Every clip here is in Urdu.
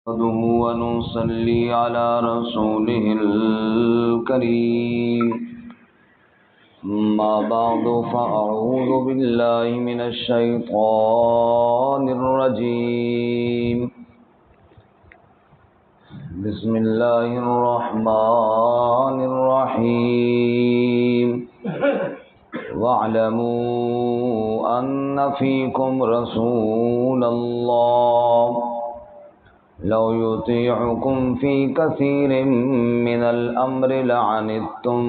نحمده ونصلي على رسوله الكريم. ما بعد فأعوذ بالله من الشيطان الرجيم. بسم الله الرحمن الرحيم. واعلموا أن فيكم رسول الله لو يطيعكم في كثير من الأمر لعنتم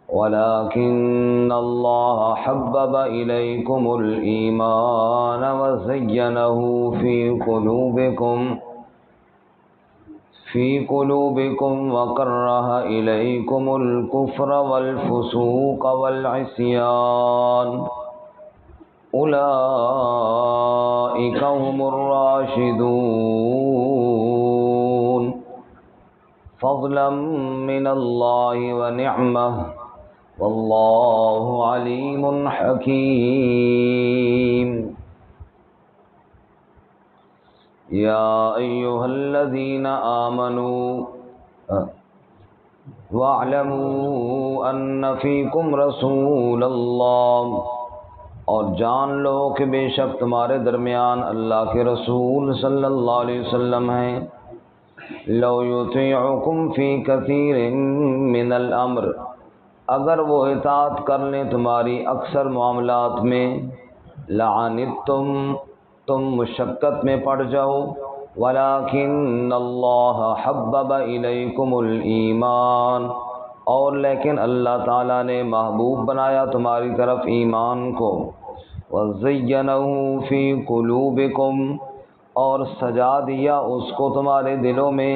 ولكن الله حبب إليكم الإيمان وزينه في قلوبكم وكره إليكم الكفر والفسوق والعصيان أولئك هم الراشدون فضلا من الله ونعمة والله عليم حكيم. يا أيها الذين آمنوا واعلموا أن فيكم رسول الله، اور جان لو کہ بے شک تمہارے درمیان اللہ کے رسول صلی اللہ علیہ وسلم ہیں. لو یطیعکم فی کثیر من الامر، اگر وہ اطاعت کر لیں تمہاری اکثر معاملات میں، لعنتم، تم مشقت میں پڑ جاؤ، ولکن اللہ حبب الیکم الایمان، اور لیکن اللہ تعالیٰ نے محبوب بنایا تمہاری طرف ایمان کو، وَزَيَّنَهُ فِي قُلُوبِكُمْ، اور سجا دیا اس کو تمہارے دلوں میں،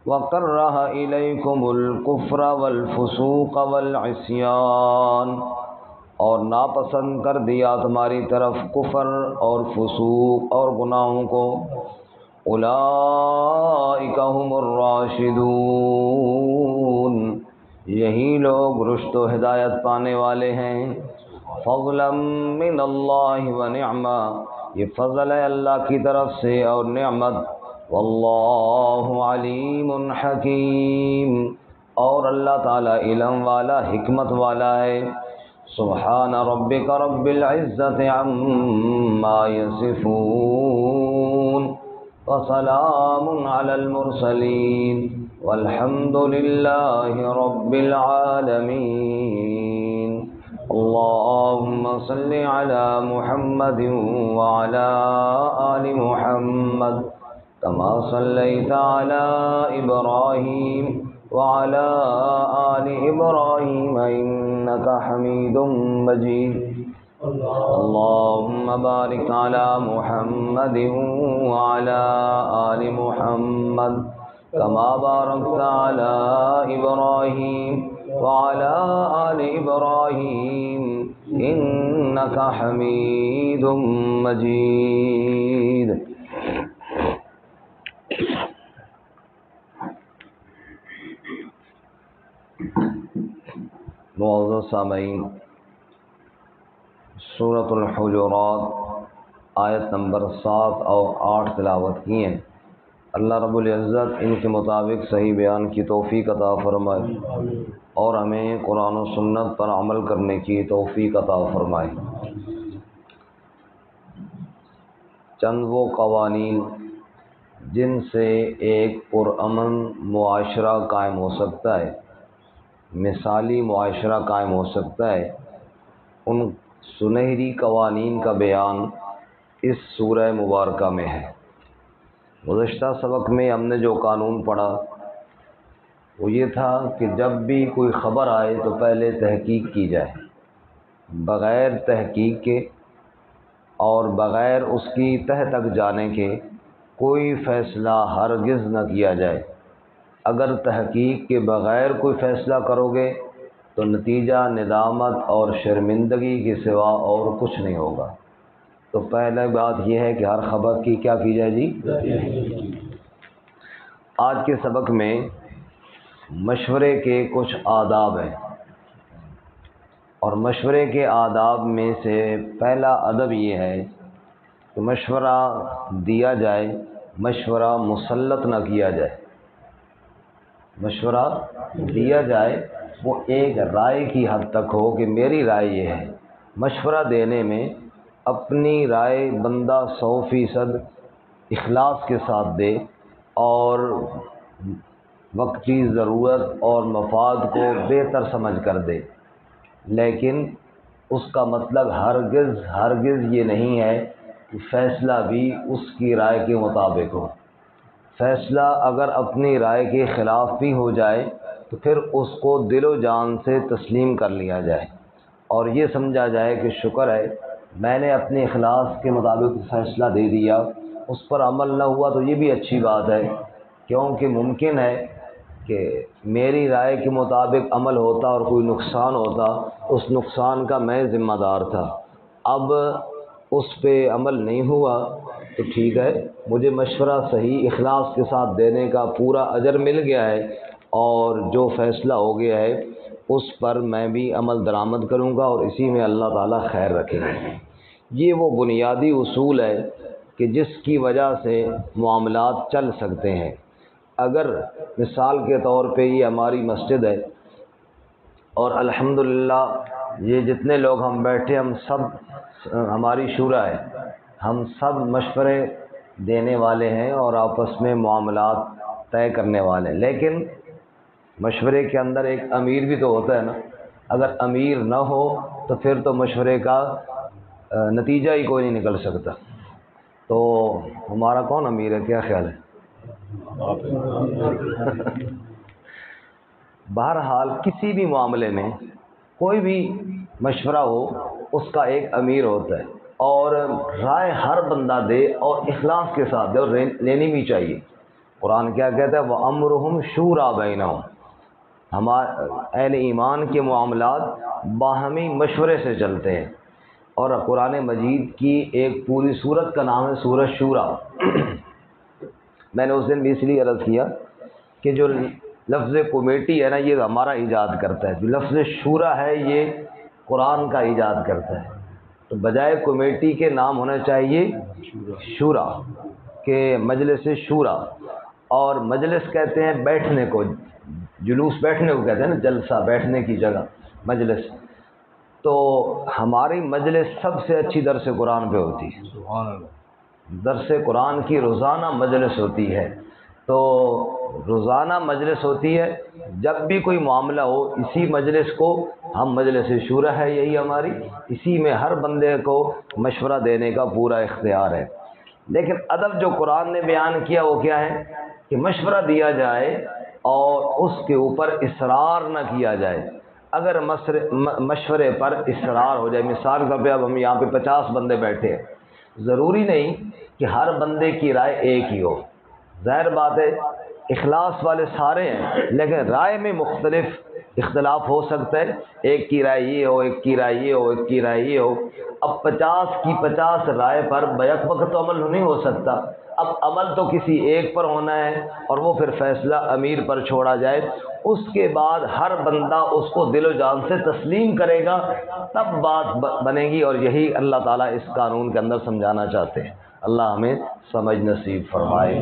وَكَرَّهَ إِلَيْكُمُ الْكُفْرَ وَالْفُسُوقَ وَالْعِصْيَانَ، اور ناپسند کر دیا تمہاری طرف کفر اور فسوق اور گناہوں کو. أُولَئِكَ هُمُ الرَّاشِدُونَ، یہی لوگ رشد و ہدایت پانے والے ہیں. فضلا من اللہ ونعمہ، یہ فضل ہے اللہ کی طرف سے اور نعمت. واللہ علیم حکیم، اور اللہ تعالی علم والا حکمت والا ہے. سبحان ربک رب العزت عما یصفون وسلام علی المرسلین والحمد للہ رب العالمین. اللهم صل على محمد وعلى آل محمد كما صليت على إبراهيم وعلى آل إبراهيم إنك حميد مجيد. اللهم بارك على محمد وعلى آل محمد كما باركت على إبراهيم وعلى آل إبراهيم إنك حميد مجيد. معزز سامعین، سورۃ الحجرات آیت نمبر 7 اور 8 تلاوت کی ہیں. اللہ رب العزت ان کے مطابق صحیح بیان کی توفیق عطا فرمائے اور ہمیں قرآن و سنت پر عمل کرنے کی توفیق عطا فرمائے. چند وہ قوانین جن سے ایک پرامن معاشرہ قائم ہو سکتا ہے، مثالی معاشرہ قائم ہو سکتا ہے، ان سنہری قوانین کا بیان اس سورہ مبارکہ میں ہے. گزشتہ سبق میں ہم نے جو قانون پڑھا وہ یہ تھا کہ جب بھی کوئی خبر آئے تو پہلے تحقیق کی جائے، بغیر تحقیق کے اور بغیر اس کی تہ تک جانے کے کوئی فیصلہ ہرگز نہ کیا جائے. اگر تحقیق کے بغیر کوئی فیصلہ کرو گے تو نتیجہ ندامت اور شرمندگی کے سوا اور کچھ نہیں ہوگا. تو پہلے بات یہ ہے کہ ہر خبر کی کیا کی جائے جی. آج کے سبق میں مشورے کے کچھ آداب ہیں، اور مشورے کے آداب میں سے پہلا ادب یہ ہے کہ مشورہ دیا جائے، مشورہ مسلط نہ کیا جائے۔ مشورہ دیا جائے وہ ایک رائے کی حد تک ہو کہ میری رائے یہ ہے۔ مشورہ دینے میں اپنی رائے بندہ 100% اخلاص کے ساتھ دے اور وقتی ضرورت اور مفاد کو بہتر سمجھ کر دے، لیکن اس کا مطلب ہرگز یہ نہیں ہے کہ فیصلہ بھی اس کی رائے کے مطابق ہو۔ فیصلہ اگر اپنی رائے کے خلاف بھی ہو جائے تو پھر اس کو دل و جان سے تسلیم کر لیا جائے اور یہ سمجھا جائے کہ شکر ہے میں نے اپنے اخلاص کے مطابق فیصلہ دے دیا، اس پر عمل نہ ہوا تو یہ بھی اچھی بات ہے، کیونکہ ممکن ہے کہ میری رائے کے مطابق عمل ہوتا اور کوئی نقصان ہوتا، اس نقصان کا میں ذمہ دار تھا، اب اس پہ عمل نہیں ہوا تو ٹھیک ہے، مجھے مشورہ صحیح اخلاص کے ساتھ دینے کا پورا اجر مل گیا ہے اور جو فیصلہ ہو گیا ہے اس پر میں بھی عمل درآمد کروں گا اور اسی میں اللہ تعالیٰ خیر رکھے گا۔ یہ وہ بنیادی اصول ہے کہ جس کی وجہ سے معاملات چل سکتے ہیں۔ اگر مثال کے طور پہ یہ ہماری مسجد ہے اور الحمدللہ یہ جتنے لوگ ہم بیٹھے ہم سب ہماری شورا ہے، ہم سب مشورے دینے والے ہیں اور آپس میں معاملات طے کرنے والے ہیں، لیکن مشورے کے اندر ایک امیر بھی تو ہوتا ہے نا۔ اگر امیر نہ ہو تو پھر تو مشورے کا نتیجہ ہی کوئی نہیں نکل سکتا۔ تو ہمارا کون امیر ہے، کیا خیال ہے؟ بہرحال کسی بھی معاملے میں کوئی بھی مشورہ ہو اس کا ایک امیر ہوتا ہے اور رائے ہر بندہ دے اور اخلاص کے ساتھ دے اور لینی بھی چاہیے۔ قرآن کیا کہتا ہے؟ وَأَمْرُهُمْ شُورَىٰ بَيْنَهُمْ۔ ہمارے اہل ایمان کے معاملات باہمی مشورے سے چلتے ہیں، اور قرآن مجید کی ایک پوری سورت کا نام ہے سورہ شورا۔ میں نے اس دن بھی اس لیے عرض کیا کہ جو لفظ کمیٹی ہے نا یہ ہمارا ایجاد کرتا ہے، جو لفظ شورا ہے یہ قرآن کا ایجاد کرتا ہے، تو بجائے کمیٹی کے نام ہونا چاہیے شورا، کہ مجلس شورا، اور مجلس کہتے ہیں بیٹھنے کو، جلوس بیٹھنے کو کہتے ہیں نا، جلسہ بیٹھنے کی جگہ مجلس۔ تو ہماری مجلس سب سے اچھی درس قرآن پہ ہوتی ہے، سبحان اللہ، درس قرآن کی روزانہ مجلس ہوتی ہے۔ تو روزانہ مجلس ہوتی ہے، جب بھی کوئی معاملہ ہو اسی مجلس کو ہم مجلس شورا ہے یہی ہماری، اسی میں ہر بندے کو مشورہ دینے کا پورا اختیار ہے۔ لیکن ادب جو قرآن نے بیان کیا وہ کیا ہے کہ مشورہ دیا جائے اور اس کے اوپر اصرار نہ کیا جائے۔ اگر مشورے پر اصرار ہو جائے، مثال کے طور پہ اب ہم یہاں پہ 50 بندے بیٹھے ہیں، ضروری نہیں کہ ہر بندے کی رائے ایک ہی ہو، ظاہر بات ہے اخلاص والے سارے ہیں لیکن رائے میں مختلف اختلاف ہو سکتا ہے، ایک کی رائے یہ ہو، ایک کی رائے یہ ہو، ایک کی رائے یہ ہو۔ اب 50 کی 50 رائے پر بیک وقت تو عمل نہیں ہو سکتا، اب عمل تو کسی ایک پر ہونا ہے اور وہ پھر فیصلہ امیر پر چھوڑا جائے، اس کے بعد ہر بندہ اس کو دل و جان سے تسلیم کرے گا، تب بات بنے گی، اور یہی اللہ تعالیٰ اس قانون کے اندر سمجھانا چاہتے ہیں۔ اللہ ہمیں سمجھ نصیب فرمائے۔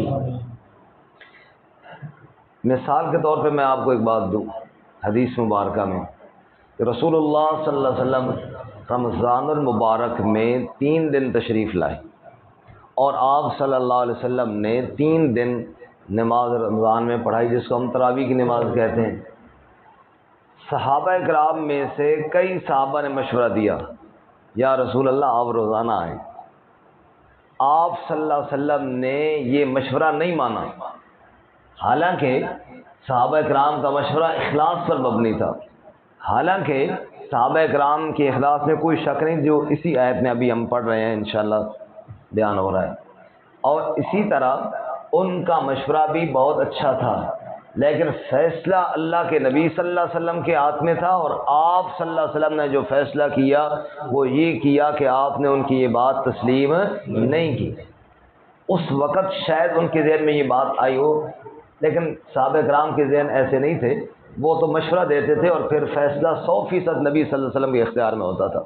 مثال کے طور پہ میں آپ کو ایک بات دوں، حدیث مبارکہ میں کہ رسول اللہ صلی اللہ علیہ وسلم رمضان المبارک میں 3 دن تشریف لائے، اور آپ صلی اللہ علیہ وسلم نے 3 دن نماز رمضان میں پڑھائی، جس کو ہم تراویح کی نماز کہتے ہیں۔ صحابہ کرام میں سے کئی صحابہ نے مشورہ دیا، یا رسول اللہ آپ روزانہ آئیں۔ آپ صلی اللہ علیہ وسلم نے یہ مشورہ نہیں مانا، حالانکہ صحابہ کرام کا مشورہ اخلاص پر مبنی تھا، حالانکہ صحابہ کرام کے اخلاص میں کوئی شک نہیں، جو اسی آیت میں ابھی ہم پڑھ رہے ہیں انشاءاللہ بیان ہو رہا ہے۔ اور اسی طرح ان کا مشورہ بھی بہت اچھا تھا، لیکن فیصلہ اللہ کے نبی صلی اللہ علیہ وسلم کے ہاتھ میں تھا، اور آپ صلی اللہ علیہ وسلم نے جو فیصلہ کیا وہ یہ کیا کہ آپ نے ان کی یہ بات تسلیم نہیں کی۔ اس وقت شاید ان کے ذہن میں یہ بات آئی ہو، لیکن صحابہ کرام کے ذہن ایسے نہیں تھے، وہ تو مشورہ دیتے تھے اور پھر فیصلہ 100% نبی صلی اللہ علیہ وسلم کے اختیار میں ہوتا تھا۔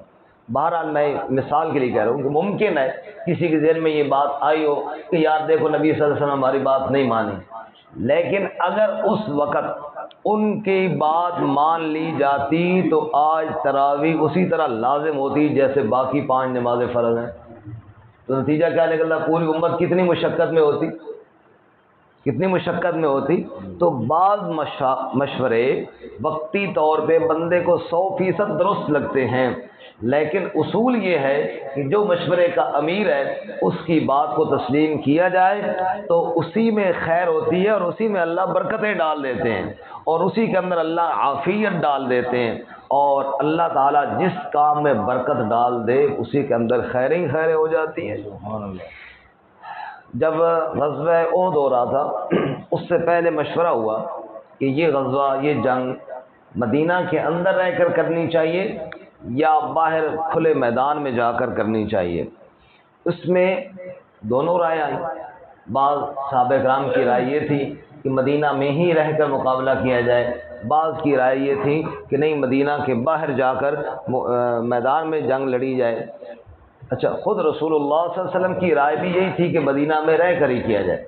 بہرحال میں مثال کے لیے کہہ رہا ہوں کہ ممکن ہے کسی کے ذہن میں یہ بات آئی ہو کہ یار دیکھو نبی صلی اللہ علیہ وسلم ہماری بات نہیں مانی، لیکن اگر اس وقت ان کی بات مان لی جاتی تو آج تراویح اسی طرح لازم ہوتی جیسے باقی 5 نمازیں فرض ہیں۔ تو نتیجہ کیا نکلتا؟ پوری امت کتنی مشقت میں ہوتی، کتنی مشقت میں ہوتی۔ تو بعض مشورے وقتی طور پہ بندے کو 100% درست لگتے ہیں، لیکن اصول یہ ہے کہ جو مشورے کا امیر ہے اس کی بات کو تسلیم کیا جائے تو اسی میں خیر ہوتی ہے، اور اسی میں اللہ برکتیں ڈال دیتے ہیں، اور اسی کے اندر اللہ عافیت ڈال دیتے ہیں، اور اللہ تعالیٰ جس کام میں برکت ڈال دے اسی کے اندر خیریں ہی خیریں ہو جاتی ہیں۔ سبحان اللہ۔ جب غزوہ احد ہو رہا تھا اس سے پہلے مشورہ ہوا کہ یہ غزوہ، یہ جنگ مدینہ کے اندر رہ کر کرنی چاہیے یا باہر کھلے میدان میں جا کر کرنی چاہیے۔ اس میں دونوں رائے آئیں۔ بعض صحابہ کرام کی رائے یہ تھی کہ مدینہ میں ہی رہ کر مقابلہ کیا جائے، بعض کی رائے یہ تھی کہ نہیں مدینہ کے باہر جا کر میدان میں جنگ لڑی جائے۔ اچھا، خود رسول اللہ صلی اللہ علیہ وسلم کی رائے بھی یہی تھی کہ مدینہ میں رہ کر ہی کیا جائے،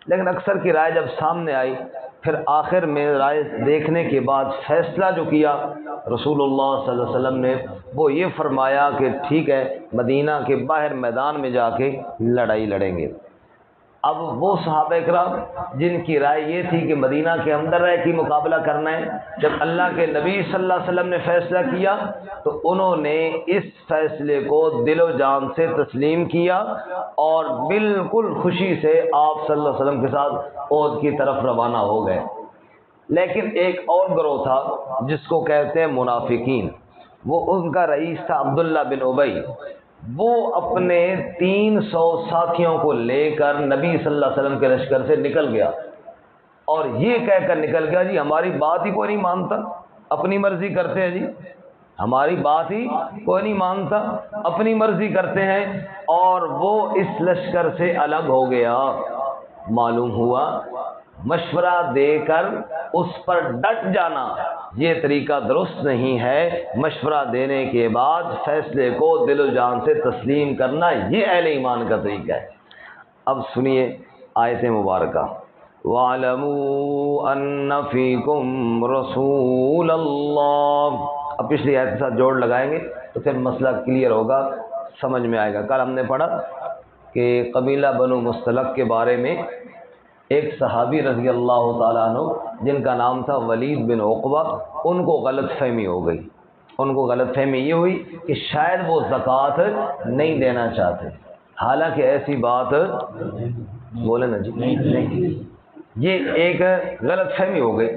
لیکن اکثر کی رائے جب سامنے آئی پھر آخر میں رائے دیکھنے کے بعد فیصلہ جو کیا رسول اللہ صلی اللہ علیہ وسلم نے وہ یہ فرمایا کہ ٹھیک ہے مدینہ کے باہر میدان میں جا کے لڑائی لڑیں گے۔ اب وہ صحابہ کرام جن کی رائے یہ تھی کہ مدینہ کے اندر رہ کے مقابلہ کرنا ہے، جب اللہ کے نبی صلی اللہ علیہ وسلم نے فیصلہ کیا تو انہوں نے اس فیصلے کو دل و جان سے تسلیم کیا اور بالکل خوشی سے آپ صلی اللہ علیہ وسلم کے ساتھ احد کی طرف روانہ ہو گئے۔ لیکن ایک اور گروہ تھا جس کو کہتے ہیں منافقین، وہ ان کا رئیس تھا عبداللہ بن ابی، وہ اپنے 300 ساتھیوں کو لے کر نبی صلی اللہ علیہ وسلم کے لشکر سے نکل گیا، اور یہ کہہ کر نکل گیا جی ہماری بات ہی کوئی نہیں مانتا، اپنی مرضی کرتے ہیں، جی ہماری بات ہی کوئی نہیں مانتا، اپنی مرضی کرتے ہیں، اور وہ اس لشکر سے الگ ہو گیا۔ معلوم ہوا مشورہ دے کر اس پر ڈٹ جانا یہ طریقہ درست نہیں ہے، مشورہ دینے کے بعد فیصلے کو دل و جان سے تسلیم کرنا یہ اہل ایمان کا طریقہ ہے۔ اب سنیے آیت مبارکہ، وَاعْلَمُوا أَنَّ فِيكُمْ رَسُولَ اللَّهِ۔ اب پچھلی آیت کے ساتھ جوڑ لگائیں گے تو پھر مسئلہ کلیئر ہوگا، سمجھ میں آئے گا۔ کل ہم نے پڑھا کہ قبیلہ بنو مستلق کے بارے میں ایک صحابی رضی اللہ تعالیٰ عنہ جن کا نام تھا ولید بن عقبہ، ان کو غلط فہمی ہو گئی، ان کو غلط فہمی یہ ہوئی کہ شاید وہ زکوٰۃ نہیں دینا چاہتے، حالانکہ ایسی بات بولے نا جی نہیں، یہ ایک غلط فہمی ہو گئی،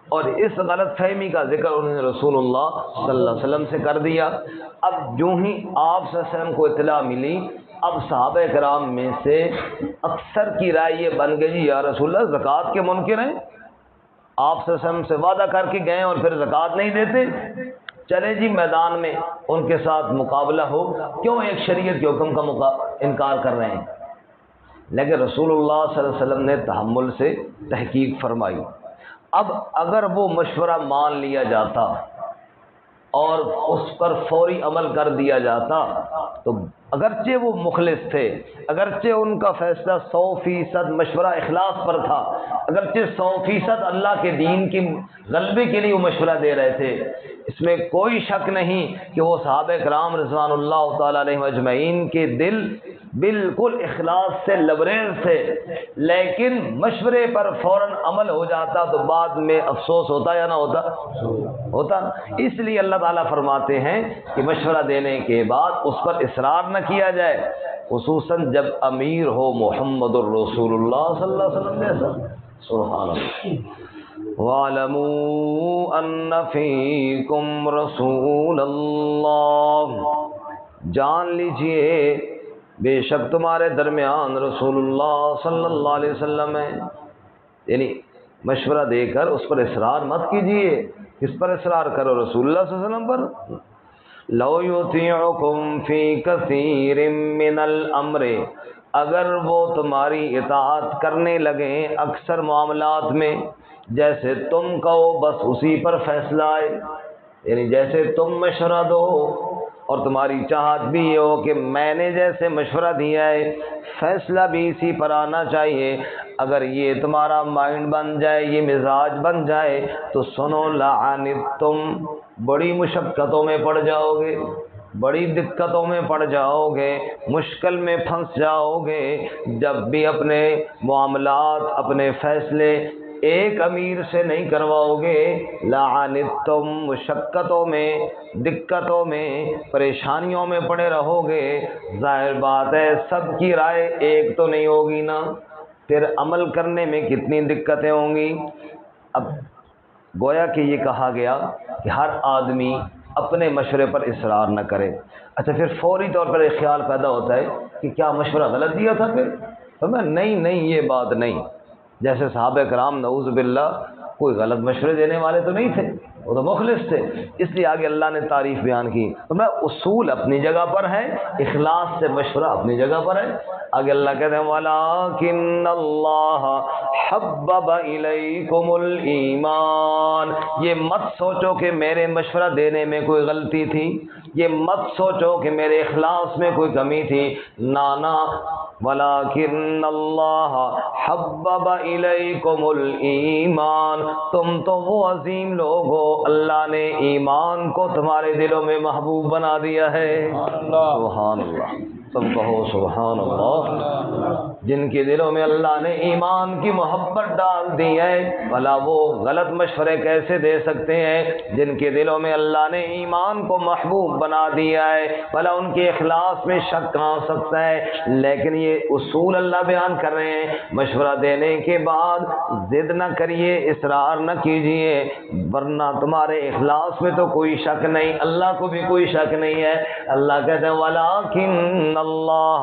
اور اس غلط فہمی کا ذکر انہوں نے رسول اللہ صلی اللہ علیہ وسلم سے کر دیا۔ اب جو ہی آپ صلی اللہ علیہ وسلم کو اطلاع ملی، اب صحابہ کرام میں سے اکثر کی رائے یہ بن گئی جی یا رسول اللہ زکوٰۃ کے منکر ہیں، آپ صلی اللہ علیہ وسلم سے وعدہ کر کے گئے اور پھر زکوٰۃ نہیں دیتے، چلے جی میدان میں ان کے ساتھ مقابلہ ہو، کیوں ایک شریعت کے حکم کا انکار کر رہے ہیں؟ لیکن رسول اللہ صلی اللہ علیہ وسلم نے تحمل سے تحقیق فرمائی۔ اب اگر وہ مشورہ مان لیا جاتا اور اس پر فوری عمل کر دیا جاتا تو اگرچہ وہ مخلص تھے، اگرچہ ان کا فیصلہ 100% مشورہ اخلاص پر تھا، اگرچہ 100% اللہ کے دین کی غلبے کے لیے وہ مشورہ دے رہے تھے، اس میں کوئی شک نہیں کہ وہ صحابہ کرام رضوان اللہ تعالی علیہم اجمعین کے دل بالکل اخلاص سے لبریز تھے، لیکن مشورے پر فوراً عمل ہو جاتا تو بعد میں افسوس ہوتا یا نہ ہوتا۔ اس لیے اللہ تعالیٰ فرماتے ہیں کہ مشورہ دینے کے بعد اس پر اصرار نہ کیا جائے، خصوصاً جب امیر ہو محمد الرسول اللہ صلی اللہ علیہ وسلم جیسا۔ سبحان اللہ۔ وَاعْلَمُوا أَنَّ فِيكُمْ رَسُولَ اللَّهِ، جان لیجئے بے شک تمہارے درمیان رسول اللہ صلی اللہ علیہ وسلم ہے، یعنی مشورہ دے کر اس پر اصرار مت کیجیے۔ کس پر اصرار کرو؟ رسول اللہ صلی اللہ علیہ وسلم پر۔ لو یطیعکم فی کثیر من الامر، اگر وہ تمہاری اطاعت کرنے لگیں اکثر معاملات میں، جیسے تم کہو بس اسی پر فیصلہ آئے، یعنی جیسے تم مشورہ دو اور تمہاری چاہت بھی یہ ہو کہ میں نے جیسے مشورہ دیا ہے فیصلہ بھی اسی پر آنا چاہیے، اگر یہ تمہارا مائنڈ بن جائے، یہ مزاج بن جائے تو سنو لعنتم، بڑی مشقتوں میں پڑ جاؤ گے، بڑی دقتوں میں پڑ جاؤ گے، مشکل میں پھنس جاؤ گے۔ جب بھی اپنے معاملات، اپنے فیصلے ایک امیر سے نہیں کرواؤ گے، لعنتم، مشقتوں میں، دقتوں میں، پریشانیوں میں پڑے رہو گے۔ ظاہر بات ہے سب کی رائے ایک تو نہیں ہوگی نا، پھر عمل کرنے میں کتنی دقتیں ہوں گی۔ اب گویا کہ یہ کہا گیا کہ ہر آدمی اپنے مشورے پر اصرار نہ کرے۔ اچھا پھر فوری طور پر ایک خیال پیدا ہوتا ہے کہ کیا مشورہ غلط دیا تھا پھر؟ تو میں نہیں یہ بات نہیں، جیسے صحابہ کرام نعوذ باللہ کوئی غلط مشورے دینے والے تو نہیں تھے، وہ تو مخلص تھے، اس لیے آگے اللہ نے تعریف بیان کی۔ تو میں اصول اپنی جگہ پر ہے، اخلاص سے مشورہ اپنی جگہ پر ہے۔ آگے اللہ کہتے ہیں وَلَٰكِنَّ اللَّهَ حَبَّبَ إِلَيْكُمُ الْإِيمَانَ، یہ مت سوچو کہ میرے مشورہ دینے میں کوئی غلطی تھی، یہ مت سوچو کہ میرے اخلاص میں کوئی کمی تھی، نانا، وَلَٰكِنَّ اللَّهَ حَبَّبَ إِلَيْكُمُ الْإِيمَانَ، تم تو وہ عظیم لوگ ہو، اللہ نے ایمان کو تمہارے دلوں میں محبوب بنا دیا ہے۔ سبحان اللہ، سب کہو سبحان اللہ۔ جن کے دلوں میں اللہ نے ایمان کی محبت ڈال دی ہے، بھلا وہ غلط مشورے کیسے دے سکتے ہیں؟ جن کے دلوں میں اللہ نے ایمان کو محبوب بنا دیا ہے، بھلا ان کے اخلاص میں شک کہاں ہو سکتا ہے؟ لیکن یہ اصول اللہ بیان کر رہے ہیں، مشورہ دینے کے بعد ضد نہ کریے، اصرار نہ کیجیے، ورنہ تمہارے اخلاص میں تو کوئی شک نہیں، اللہ کو بھی کوئی شک نہیں ہے۔ اللہ کہتے ہیں وَلَٰكِنَّ اللَّهَ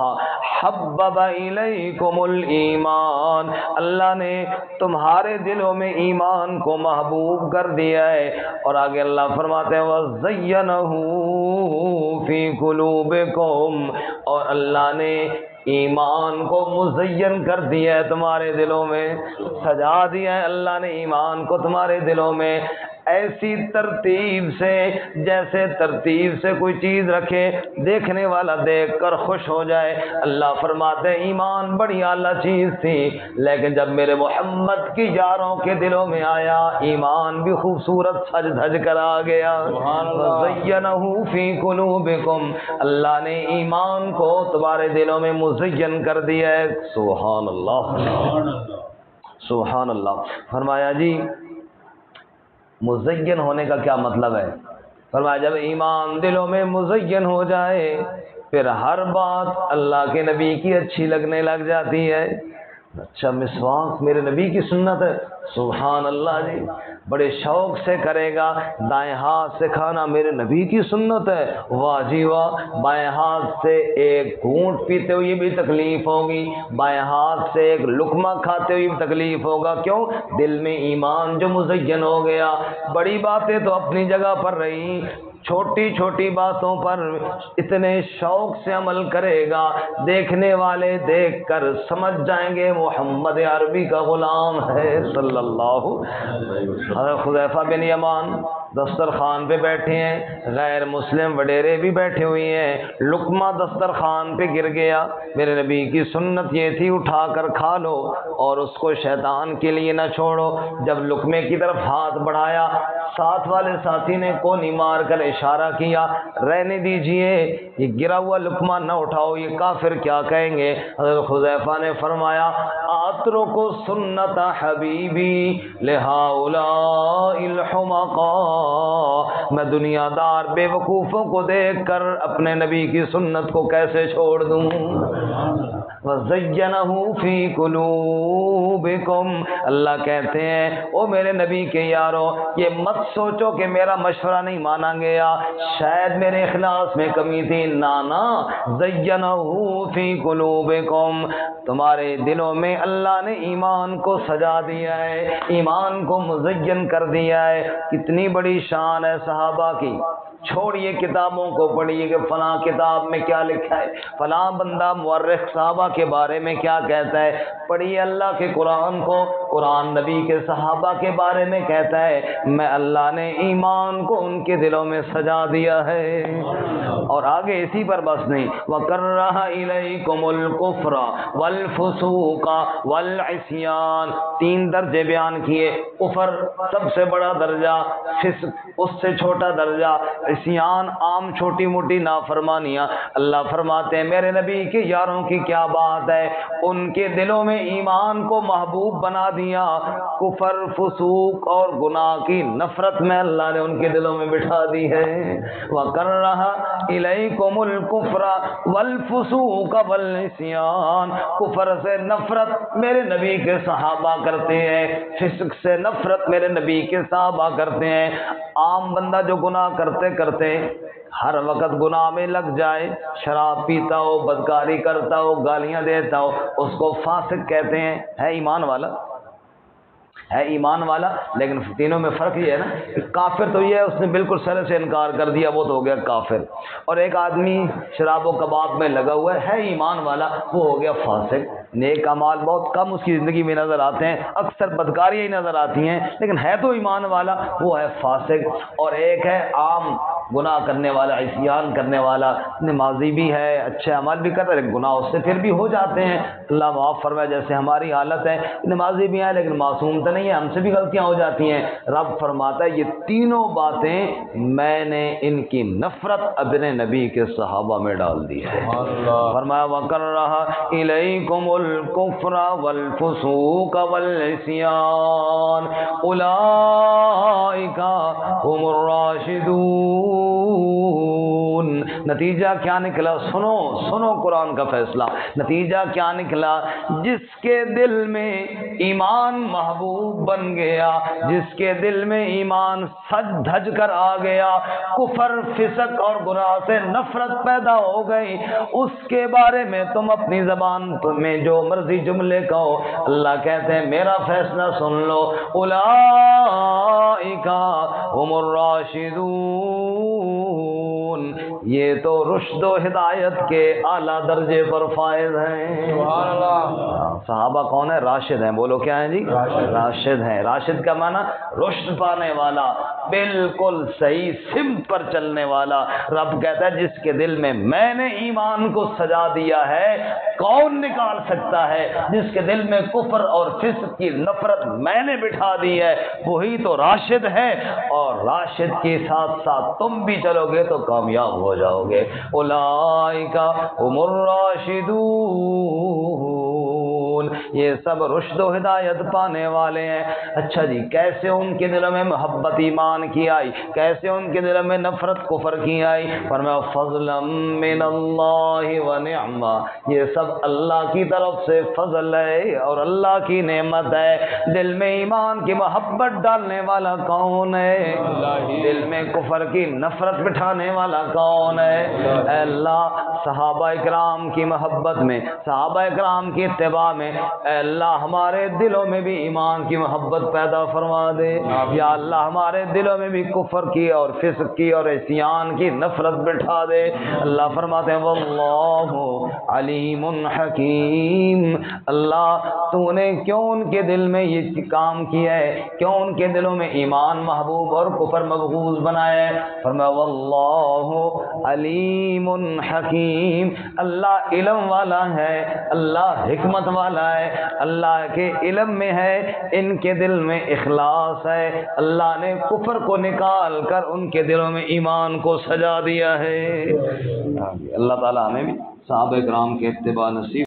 حَبَّبَ إِلَيْكُمُ الْإِيمَانَ، اللہ نے تمہارے دلوں میں ایمان کو محبوب کر دیا ہے۔ اور آگے اللہ فرماتے ہیں وَزَيَّنَهُ فِي قُلُوبِكُمْ، اور اللہ نے ایمان کو مزین کر دیا ہے تمہارے دلوں میں، سجا دیا ہے اللہ نے ایمان کو تمہارے دلوں میں، ایسی ترتیب سے جیسے ترتیب سے کوئی چیز رکھے، دیکھنے والا دیکھ کر خوش ہو جائے۔ اللہ فرماتے ہیں ایمان بڑی اعلیٰ چیز تھی، لیکن جب میرے محمد کی یاروں کے دلوں میں آیا، ایمان بھی خوبصورت سج دھج کر آ گیا۔ وَزَيَّنَهُ فِي قُلُوبِكُمْ، اللہ نے ایمان کو تمہارے دلوں میں مزین کر دیا ہے۔ سبحان اللہ، سبحان اللہ۔ فرمایا جی مزین ہونے کا کیا مطلب ہے؟ فرمایا جب ایمان دلوں میں مزین ہو جائے پھر ہر بات اللہ کے نبی کی اچھی لگنے لگ جاتی ہے۔ اچھا مسواک میرے نبی کی سنت ہے، سبحان اللہ جی، بڑے شوق سے کرے گا۔ دائیں ہاتھ سے کھانا میرے نبی کی سنت ہے، واہ جی واہ۔ بائیں ہاتھ سے ایک گھونٹ پیتے ہوئے بھی تکلیف ہوگی، بائیں ہاتھ سے ایک لقمہ کھاتے ہوئے بھی تکلیف ہوگا، کیوں؟ دل میں ایمان جو مزین ہو گیا۔ بڑی باتیں تو اپنی جگہ پر رہی، چھوٹی چھوٹی باتوں پر اتنے شوق سے عمل کرے گا، دیکھنے والے دیکھ کر سمجھ جائیں گے محمد عربی کا غلام ہے صلی اللہ علیہ وسلم۔ حضرت حذیفہ بن یمان دسترخوان پہ بیٹھے ہیں، غیر مسلم وڈیرے بھی بیٹھے ہوئے ہیں، لقمہ دسترخوان پہ گر گیا، میرے نبی کی سنت یہ تھی اٹھا کر کھا لو اور اس کو شیطان کے لیے نہ چھوڑو۔ جب لقمے کی طرف ہاتھ بڑھایا، ساتھ والے ساتھی نے کونی مار کر اشارہ کیا، رہنے دیجئے، یہ گرا ہوا لقمہ نہ اٹھاؤ، یہ کافر کیا کہیں گے۔ حضرت حذیفہ نے فرمایا اترک سنت حبیبی لہؤلاء الحمقاء، میں دنیا دار بے وقوفوں کو دیکھ کر اپنے نبی کی سنت کو کیسے چھوڑ دوں۔ وَزَيَّنَهُ فِي قُلُوبِكُمْ، اللہ کہتے ہیں او میرے نبی کے یارو، یہ مت سوچو کہ میرا مشورہ نہیں مانا گیا، شاید میرے اخلاص میں کمی تھی، نانا، زَيَّنَهُ فِي قُلُوبِكُمْ، تمہارے دلوں میں اللہ نے ایمان کو سجا دیا ہے، ایمان کو مزین کر دیا ہے۔ کتنی بڑی شان ہے صحابہ کی، چھوڑیے کتابوں کو پڑھیے کہ فلاں کتاب میں کیا لکھا ہے، فلاں بندہ مورخ صحابہ کے بارے میں کیا کہتا ہے، پڑھیے اللہ کے قرآن کو، قرآن نبی کے صحابہ کے بارے میں کہتا ہے میں اللہ نے ایمان کو ان کے دلوں میں سجا دیا ہے۔ اور آگے اسی پر بس نہیں، وَكَرَّهَ إِلَيْكُمُ الْكُفْرَ وَالْفُسُوقَ وَالْعِصْيَانَ، 3 درجے بیان کیے، کفر سب سے بڑا درجہ، فسق اس سے چھوٹا درجہ، عصیان عام چھوٹی موٹی نافرمانیاں۔ اللہ فرماتے ہیں میرے نبی کے یاروں کی کیا بات ہے، ان کے دلوں میں ایمان کو محبوب بنا دیا، کفر فسوق اور گناہ کی نفرت میں اللہ نے ان کے دلوں میں بٹھا دی ہے۔ وَكَرَّهَ إِلَيْكُمُ الْكُفْرَ وَالْفُسُوقَ وَالْعِصْيَانَ، کفر سے نفرت میرے نبی کے صحابہ کرتے ہیں، فسق سے نفرت میرے نبی کے صحابہ کرتے ہیں۔ عام بندہ جو گناہ کرتے کرتے ہر وقت گناہ میں لگ جائے، شراب پیتا ہو، بدکاری کرتا ہو، گالیاں دیتا ہو، اس کو فاسق کہتے ہیں، ہے ایمان والا، ہے ایمان والا، لیکن تینوں میں فرق یہ ہے نا کہ کافر تو یہ ہے اس نے بالکل سرے سے انکار کر دیا، وہ تو ہو گیا کافر، اور ایک آدمی شراب و کباب میں لگا ہوا ہے ایمان والا، وہ ہو گیا فاسق۔ نیک اعمال بہت کم اس کی زندگی میں نظر آتے ہیں، اکثر بدکاریاں ہی نظر آتی ہیں، لیکن ہے تو ایمان والا، وہ ہے فاسق۔ اور ایک ہے عام گناہ کرنے والا، عصیان کرنے والا، نمازی بھی ہے، اچھے عمل بھی کرتا ہے، لیکن گناہ اس سے پھر بھی ہو جاتے ہیں، اللہ معاف فرمائے، جیسے ہماری حالت ہے، نمازی بھی ہیں لیکن معصوم تو نہیں ہے، ہم سے بھی غلطیاں ہو جاتی ہیں۔ رب فرماتا ہے یہ تینوں باتیں میں نے ان کی نفرت اپنے نبی کے صحابہ میں ڈال دی ہے۔ فرمایا وَكَرَّهَ إِلَيْكُمُ الْكُفْرَ وَالْفُسُوقَ وَالْعِصْيَانَ أُولَئِكَ هُمُ الرَّاشِدُونَ۔ نتیجہ کیا نکلا؟ سنو سنو قرآن کا فیصلہ، نتیجہ کیا نکلا؟ جس کے دل میں ایمان محبوب بن گیا، جس کے دل میں ایمان سج دھج کر آ گیا، کفر فسق اور گناہ سے نفرت پیدا ہو گئی، اس کے بارے میں تم اپنی زبان میں جو مرضی جملے کہو، اللہ کہتے ہیں میرا فیصلہ سن لو، اولئک هم الراشدون، یہ تو رشد و ہدایت کے اعلیٰ درجے پر فائز ہیں۔ سبحان اللہ۔ صحابہ کون ہے؟ راشد ہیں، بولو کیا ہیں جی؟ راشد ہیں۔ راشد کا معنی رشد پانے والا، بالکل صحیح سمت پر چلنے والا۔ رب کہتا ہے جس کے دل میں میں نے ایمان کو سجا دیا ہے، کون نکال سکتا ہے؟ جس کے دل میں کفر اور فسق کی نفرت میں نے بٹھا دی ہے، وہی تو راشد ہے، اور راشد کے ساتھ ساتھ تم بھی چلو گے تو کامیاب ہو جاؤ گے۔ اولئک هم الراشدون، یہ سب رشد و ہدایت پانے والے ہیں۔ اچھا جی، کیسے ان کے دلوں میں محبت ایمان کی آئی، کیسے ان کے دلوں میں نفرت کفر کی آئی؟ فرمایا فضلا من اللہ ونعما، یہ سب اللہ کی طرف سے فضل ہے اور اللہ کی نعمت ہے۔ دل میں ایمان کی محبت ڈالنے والا کون ہے؟ دل میں کفر کی نفرت بٹھانے والا کون ہے؟ اے اللہ، صحابہ اکرام کی محبت میں، صحابہ اکرام کی اتباع میں، اے اللہ ہمارے دلوں میں بھی ایمان کی محبت پیدا فرما دے، یا اللہ ہمارے دلوں میں بھی کفر کی اور فسق کی اور عصیان کی نفرت بٹھا دے۔ اللہ فرماتے ہیں واللہ علیم حکیم، اللہ تو نے کیوں ان کے دل میں یہ کام کیا ہے، کیوں ان کے دلوں میں ایمان محبوب اور کفر مبغوض بنایا ہے؟ فرمایا واللہ علیم حکیم، اللہ علم والا ہے، اللہ حکمت والا ہے، اللہ کے علم میں ہے ان کے دل میں اخلاص ہے، اللہ نے کفر کو نکال کر ان کے دلوں میں ایمان کو سجا دیا ہے۔ اللہ تعالی ہمیں بھی صحابہ کرام کے اتباع نصیب